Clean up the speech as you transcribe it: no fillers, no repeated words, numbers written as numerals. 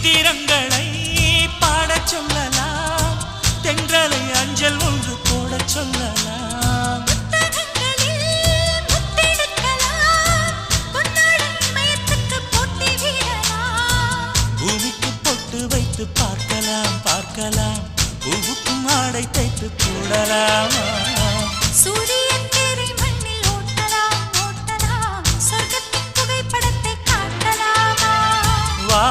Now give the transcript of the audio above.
மந்திரங்களை பாடச் சொல்லலாம், தென்றலை அஞ்சல் ஒன்று போடச் சொல்லலாம். பூமிக்கு பொட்டு வைத்து பார்க்கலாம் பார்க்கலாம், பூவுக்கும் ஆடை தைத்து போடலாமா? சூரியன் தேரை மண்ணில் ஓட்டலாம் ஓட்டலாம், சொர்க்கத்தின் புகைப்படத்தை காட்டலாமா? வா